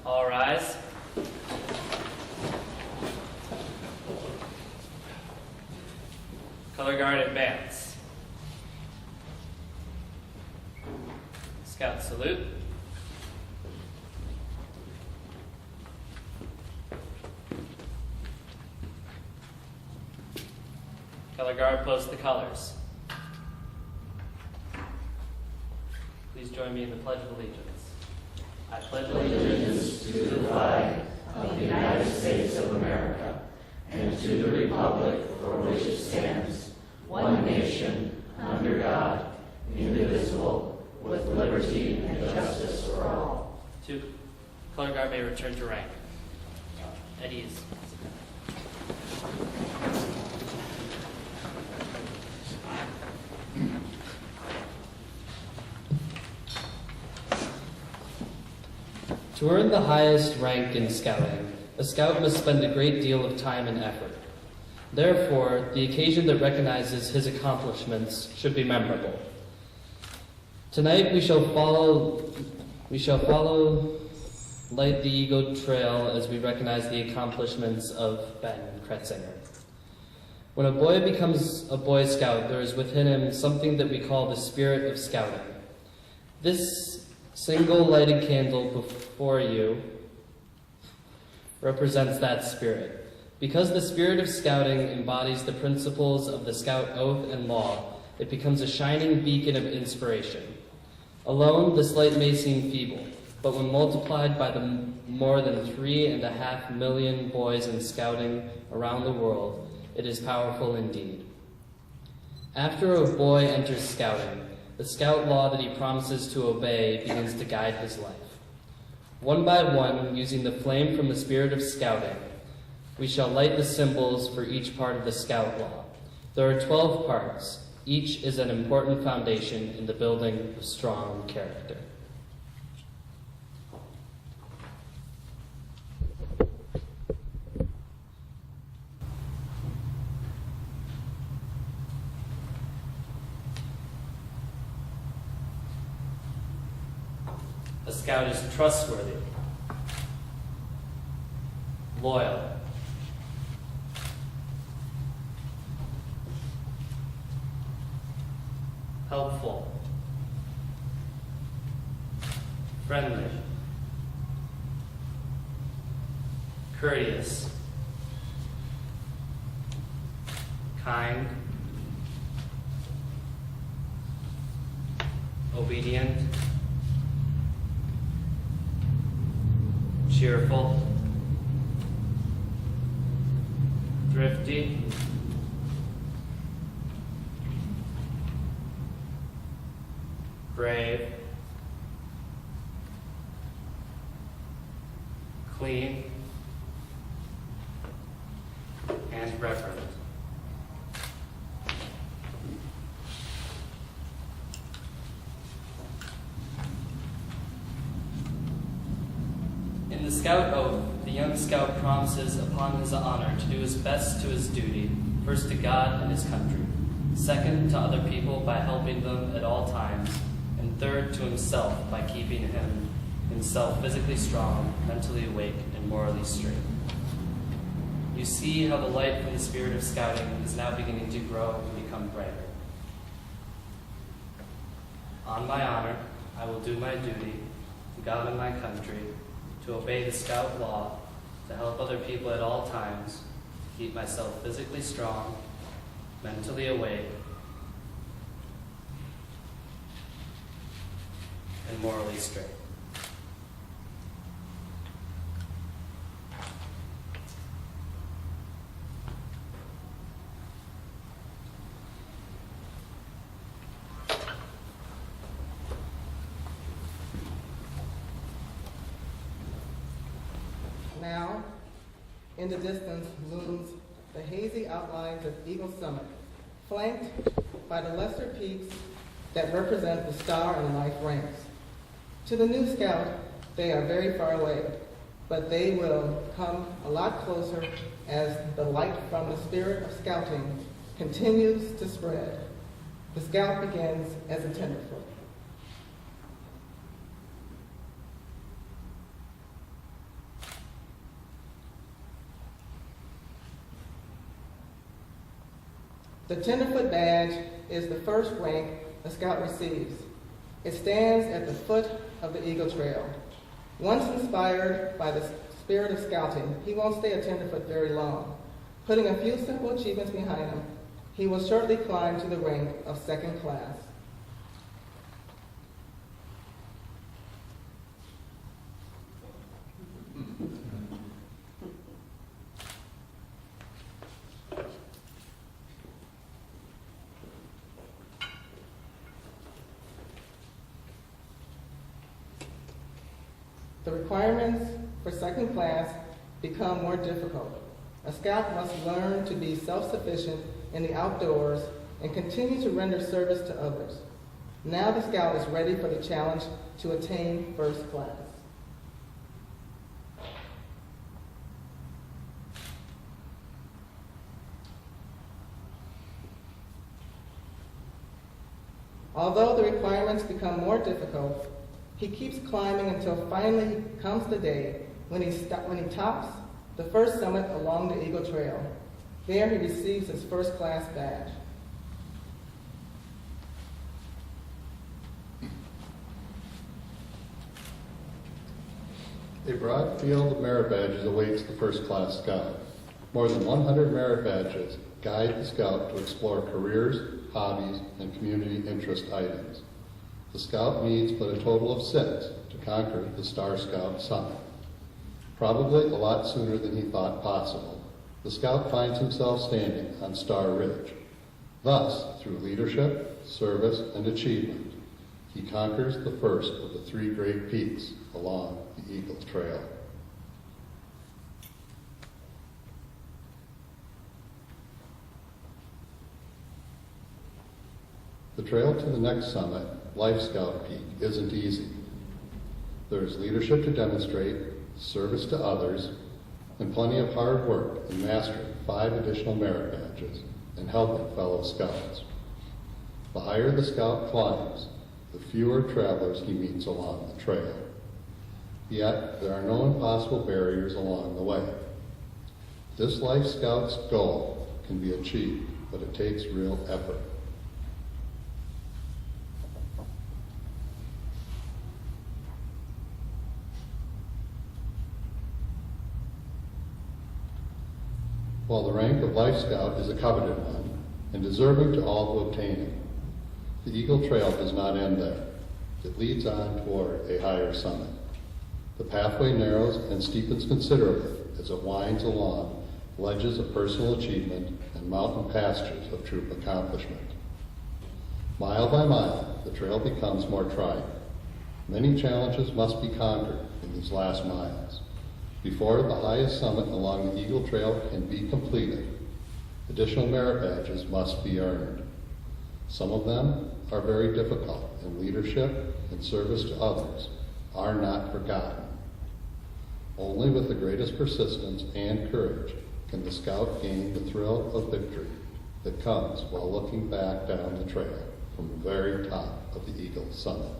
All rise. Color guard advance. Scout salute. Color guard post the colors. Please join me in the Pledge of Allegiance. I pledge allegiance to the flag of the United States of America and to the republic for which it stands, one nation, under God, indivisible, with liberty and justice for all. Two. Color guard may return to rank. At ease. To earn the highest rank in scouting, a scout must spend a great deal of time and effort. Therefore, the occasion that recognizes his accomplishments should be memorable. Tonight we shall follow Light the Eagle Trail as we recognize the accomplishments of Ben Cretsinger. When a boy becomes a Boy Scout, there is within him something that we call the spirit of scouting. This single lighted candle before you represents that spirit. Because the spirit of scouting embodies the principles of the Scout oath and law, it becomes a shining beacon of inspiration. Alone, this light may seem feeble, but when multiplied by the more than 3.5 million boys in scouting around the world, it is powerful indeed. After a boy enters scouting, the Scout law that he promises to obey begins to guide his life. One by one, using the flame from the spirit of scouting, we shall light the symbols for each part of the Scout law. There are 12 parts. Each is an important foundation in the building of strong character. A scout is trustworthy, loyal, helpful, friendly, courteous, kind, obedient, cheerful, thrifty, brave, clean, and reverent. In the Scout Oath, the young Scout promises upon his honor to do his best to his duty, first to God and his country, second to other people by helping them at all times, and third to himself by keeping himself physically strong, mentally awake, and morally straight. You see how the light from the spirit of scouting is now beginning to grow and become brighter. On my honor, I will do my duty to God and my country, to obey the Scout law, to help other people at all times, to keep myself physically strong, mentally awake, and morally straight. Now, in the distance looms the hazy outlines of Eagle Summit, flanked by the lesser peaks that represent the star and life ranks. To the new Scout, they are very far away, but they will come a lot closer as the light from the spirit of scouting continues to spread. The Scout begins as a tenderfoot. The tenderfoot badge is the first rank a scout receives. It stands at the foot of the Eagle Trail. Once inspired by the spirit of scouting, he won't stay a tenderfoot very long. Putting a few simple achievements behind him, he will shortly climb to the rank of second class. The requirements for second class become more difficult. A scout must learn to be self-sufficient in the outdoors and continue to render service to others. Now the scout is ready for the challenge to attain first class. Although the requirements become more difficult, he keeps climbing until finally comes the day when he tops the first summit along the Eagle Trail. There he receives his first class badge. A broad field of merit badges awaits the first class scout. More than 100 merit badges guide the scout to explore careers, hobbies, and community interest items. The scout needs but a total of 6 to conquer the Star Scout summit. Probably a lot sooner than he thought possible, the scout finds himself standing on Star Ridge. Thus, through leadership, service, and achievement, he conquers the first of the 3 great peaks along the Eagle Trail. The trail to the next summit, Life Scout Peak, isn't easy. There is leadership to demonstrate, service to others, and plenty of hard work in mastering 5 additional merit badges and helping fellow scouts. The higher the scout climbs, the fewer travelers he meets along the trail. Yet, there are no impossible barriers along the way. This Life Scout's goal can be achieved, but it takes real effort. While the rank of Life Scout is a coveted one and deserving to all who obtain it, the Eagle Trail does not end there. It leads on toward a higher summit. The pathway narrows and steepens considerably as it winds along ledges of personal achievement and mountain pastures of troop accomplishment. Mile by mile, the trail becomes more trying. Many challenges must be conquered in these last miles. Before the highest summit along the Eagle Trail can be completed, additional merit badges must be earned. Some of them are very difficult, and leadership and service to others are not forgotten. Only with the greatest persistence and courage can the scout gain the thrill of victory that comes while looking back down the trail from the very top of the Eagle summit.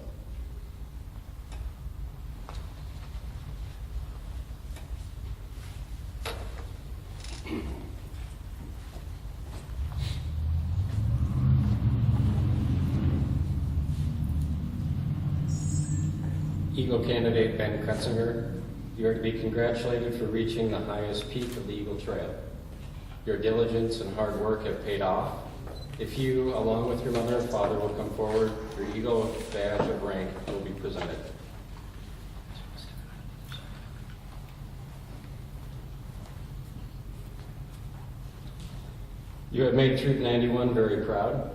Eagle candidate Ben Cretsinger, you are to be congratulated for reaching the highest peak of the Eagle Trail. Your diligence and hard work have paid off. If you, along with your mother and father, will come forward, your Eagle badge of rank will be presented. You have made Troop 91 very proud.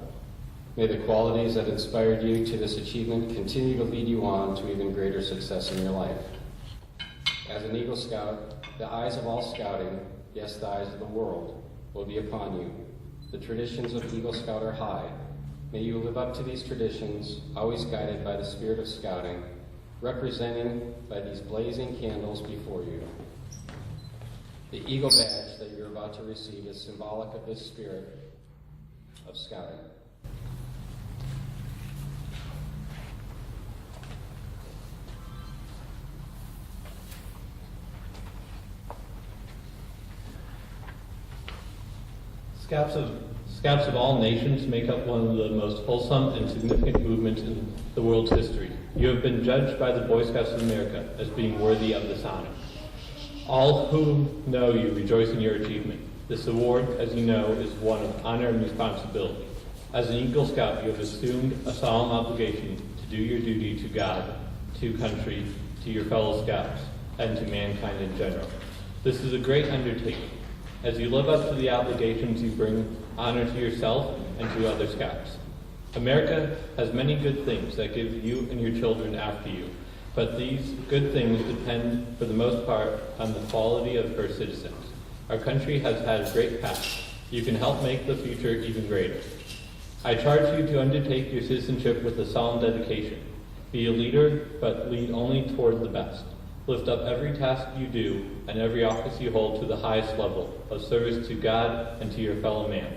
May the qualities that inspired you to this achievement continue to lead you on to even greater success in your life. As an Eagle Scout, the eyes of all scouting, yes, the eyes of the world, will be upon you. The traditions of Eagle Scout are high. May you live up to these traditions, always guided by the spirit of scouting, representing by these blazing candles before you. The Eagle badge that you're about to receive is symbolic of this spirit of scouting. Scouts of all nations make up one of the most wholesome and significant movements in the world's history. You have been judged by the Boy Scouts of America as being worthy of this honor. All who know you rejoice in your achievement. This award, as you know, is one of honor and responsibility. As an Eagle Scout, you have assumed a solemn obligation to do your duty to God, to country, to your fellow Scouts, and to mankind in general. This is a great undertaking. As you live up to the obligations, you bring honor to yourself and to other Scouts. America has many good things that give you and your children after you, but these good things depend, for the most part, on the quality of her citizens. Our country has had a great past. You can help make the future even greater. I charge you to undertake your citizenship with a solemn dedication. Be a leader, but lead only toward the best. Lift up every task you do and every office you hold to the highest level of service to God and to your fellow man.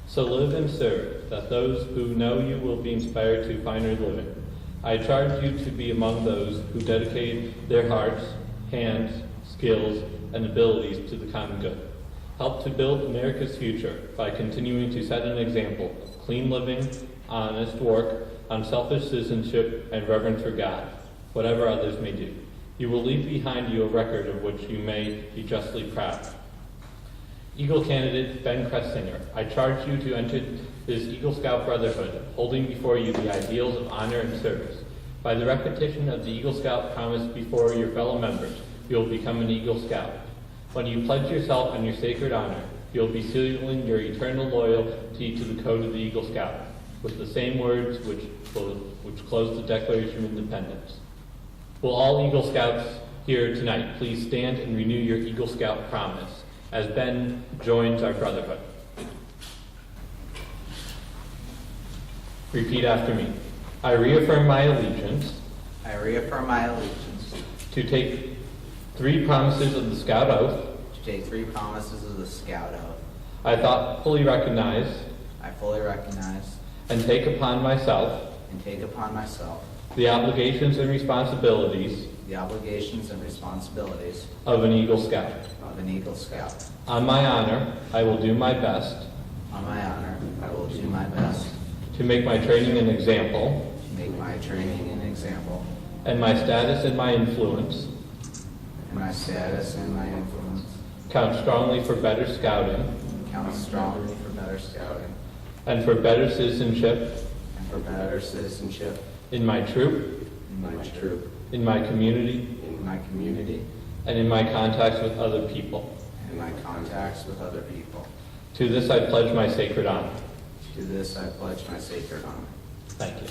So live and serve, that those who know you will be inspired to finer living. I charge you to be among those who dedicate their hearts, hands, skills, and abilities to the common good. Help to build America's future by continuing to set an example of clean living, honest work, unselfish citizenship, and reverence for God, whatever others may do. You will leave behind you a record of which you may be justly proud. Eagle candidate Ben Cretsinger, I charge you to enter this Eagle Scout Brotherhood, holding before you the ideals of honor and service. By the repetition of the Eagle Scout promise before your fellow members, you will become an Eagle Scout. When you pledge yourself and your sacred honor, you will be sealing your eternal loyalty to the code of the Eagle Scout, with the same words which close the Declaration of Independence. Will all Eagle Scouts here tonight please stand and renew your Eagle Scout promise as Ben joins our brotherhood? Repeat after me. I reaffirm my allegiance I reaffirm my allegiance to take 3 promises of the Scout Oath. to take 3 promises of the Scout Oath. I thoughtfully recognize I fully recognize and take upon myself and take upon myself the obligations and responsibilities the obligations and responsibilities of an Eagle Scout. of an Eagle Scout. On my honor, I will do my best On my honor, I will do my best to make my training an example, to make my training an example, and my status and my influence and my status and my influence count strongly for better scouting count strongly for better scouting and for better citizenship and for better citizenship in my troop, in my troop, in my community, in my community, and in my contacts with other people. and in my contacts with other people. To this I pledge my sacred honor. To this I pledge my sacred honor. Thank you.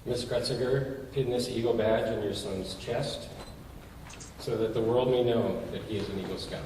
Miss Cretsinger, pin this Eagle badge on your son's chest so that the world may know that he is an Eagle Scout.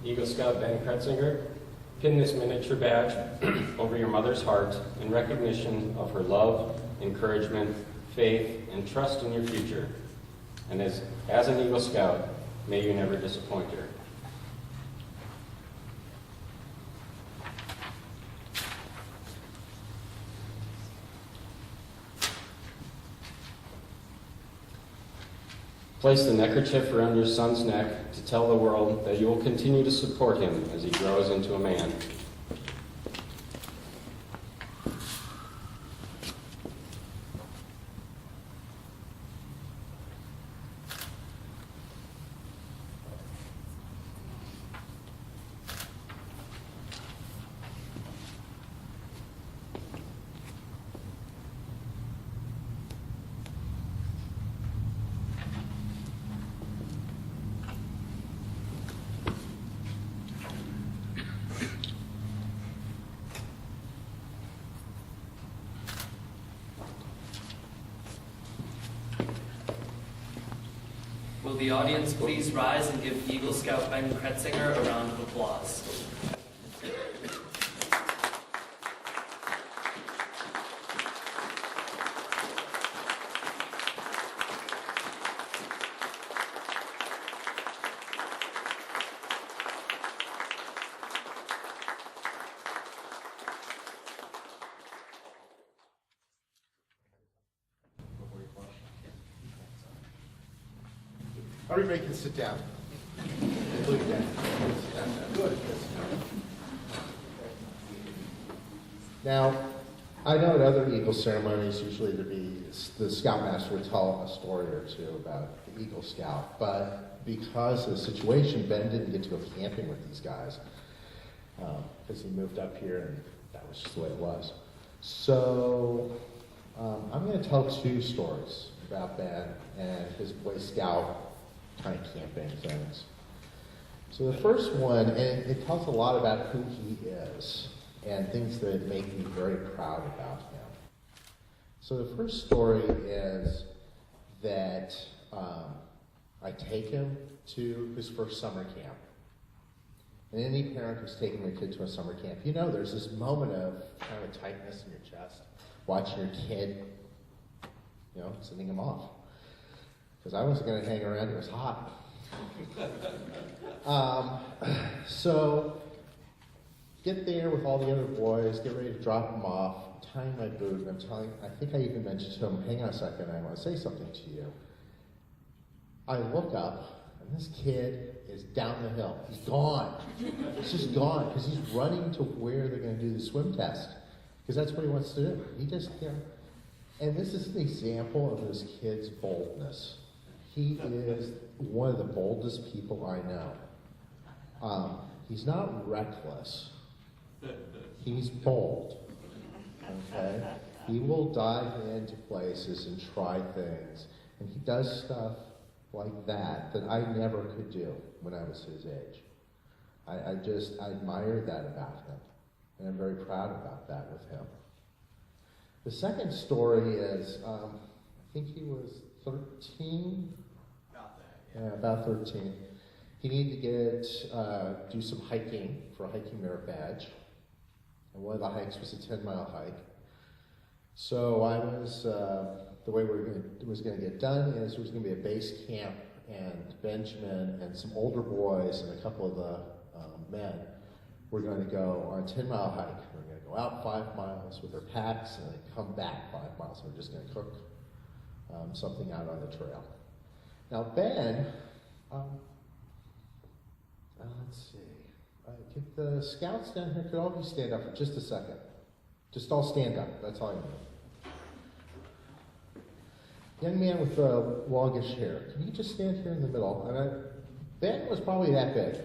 Eagle Scout Ben Cretsinger, pin this miniature badge over your mother's heart in recognition of her love, encouragement, faith, and trust in your future. And as an Eagle Scout, may you never disappoint her. Place the neckerchief around your son's neck to tell the world that you will continue to support him as he grows into a man. Will the audience please rise and give Eagle Scout Ben Cretsinger a round of applause? Everybody can sit down. Look at that. Sit down now. Good. Now, I know at other Eagle ceremonies, usually the Scoutmaster would tell a story or two about the Eagle Scout, but because of the situation, Ben didn't get to go camping with these guys because he moved up here and that was just the way it was. So I'm going to tell two stories about Ben and his Boy Scout kind of camping things. So the first one, and it tells a lot about who he is and things that make me very proud about him. So the first story is that I take him to his first summer camp. And any parent who's taking their kid to a summer camp, you know there's this moment of kind of tightness in your chest, watching your kid, sending him off. Because I wasn't going to hang around, it was hot. So, get there with all the other boys, get ready to drop them off, tying my boot, and I think I even mentioned to him, hang on a second, I want to say something to you. I look up, and this kid is down the hill. He's gone. He's just gone, because he's running to where they're going to do the swim test. Because that's what he wants to do. He just, and this is an example of this kid's boldness. He is one of the boldest people I know. He's not reckless. He's bold. Okay? He will dive into places and try things. And he does stuff like that I never could do when I was his age. I admire that about him. And I'm very proud about that with him. The second story is, I think he was 13. About 13. He needed to do some hiking for a hiking merit badge. And one of the hikes was a 10-mile hike. So I was, the way it was going to get done is there was going to be a base camp, and Benjamin and some older boys and a couple of the men were going to go on a 10-mile hike. We're going to go out 5 miles with their packs and then come back 5 miles. We're just going to cook something out on the trail. Now Ben, let's see, get the scouts down here, could all of you stand up for just a second? Just all stand up, that's all I need. Young man with longish hair, can you just stand here in the middle? And Ben was probably that big.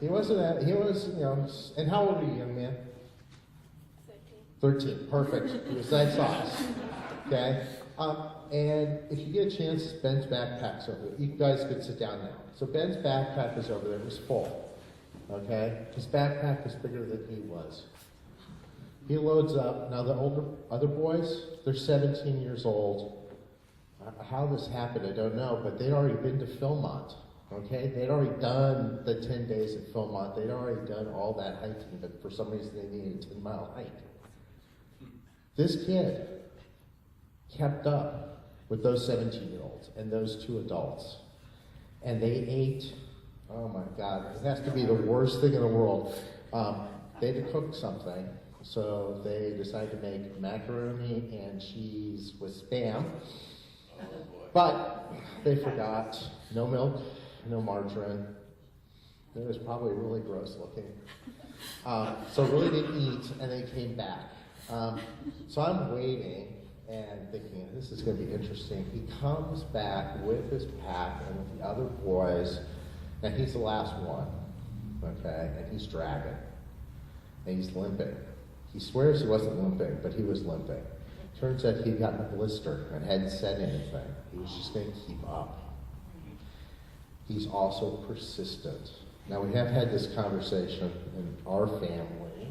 He wasn't that, he was, and how old are you, young man? 13, perfect. He was that size, okay? And if you get a chance, Ben's backpack's over there. You guys could sit down now. So Ben's backpack is over there. It was full. Okay? His backpack is bigger than he was. He loads up. Now the other boys, they're 17 years old. How this happened, I don't know, but they'd already been to Philmont. Okay? They'd already done the 10 days at Philmont. They'd already done all that hiking, but for some reason they needed a 10-mile hike. This kid kept up with those 17-year-olds and those 2 adults. And they ate, oh my God, it has to be the worst thing in the world. They had to cook something, so they decided to make macaroni and cheese with Spam. But they forgot no milk, no margarine. It was probably really gross looking. So really didn't eat, and they came back. So I'm waiting and thinking, this is going to be interesting. He comes back with his pack and with the other boys, and he's the last one, okay? And he's dragging, and he's limping. He swears he wasn't limping, but he was limping. Turns out he'd gotten a blister and hadn't said anything. He was just going to keep up. He's also persistent. Now, we have had this conversation in our family.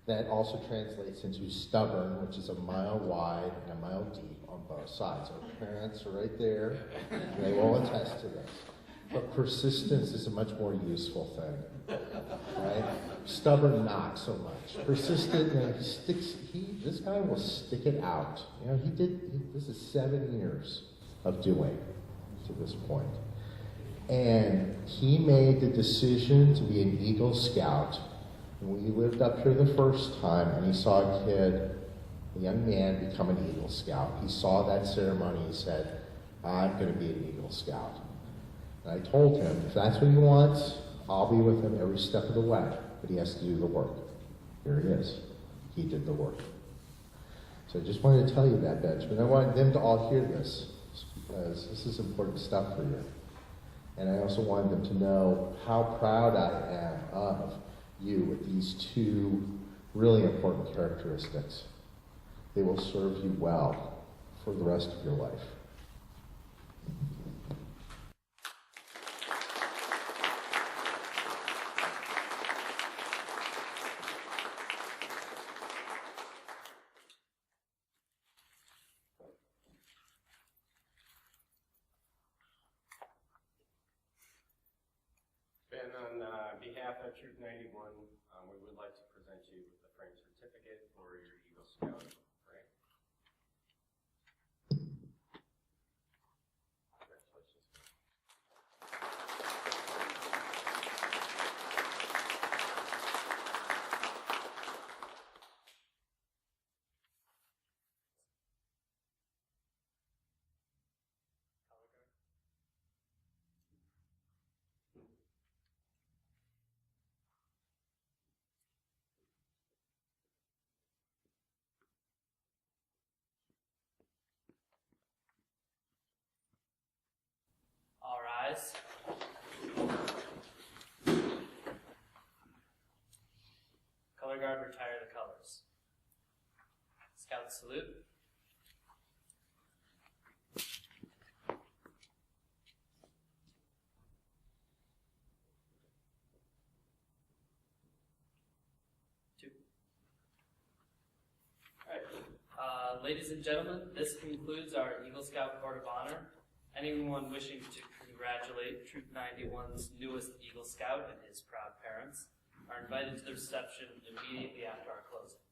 That also translates into stubborn, which is a mile wide and a mile deep on both sides. Our parents are right there, and they will attest to this. But persistence is a much more useful thing, right? Stubborn, not so much. Persistent, this guy will stick it out. You know, this is 7 years of doing to this point. And he made the decision to be an Eagle Scout. And when he lived up here the first time and he saw a young man become an Eagle Scout, he saw that ceremony, he said, I'm going to be an Eagle Scout. And I told him, if that's what he wants, I'll be with him every step of the way, but he has to do the work. Here it is. He did the work. So I just wanted to tell you that, Benjamin. I wanted them to all hear this, because this is important stuff for you. And I also wanted them to know how proud I am of you with these two really important characteristics. They will serve you well for the rest of your life. Ben, on behalf of Troop 91, we would like to present you with a framed certificate for your Eagle Scout rank. Congratulations. All rise. Color guard, retire the colors. Scout salute. Two. All right. Ladies and gentlemen, this concludes our Eagle Scout Court of Honor. Anyone wishing to congratulate Troop 91's newest Eagle Scout and his proud parents are invited to the reception immediately after our closing.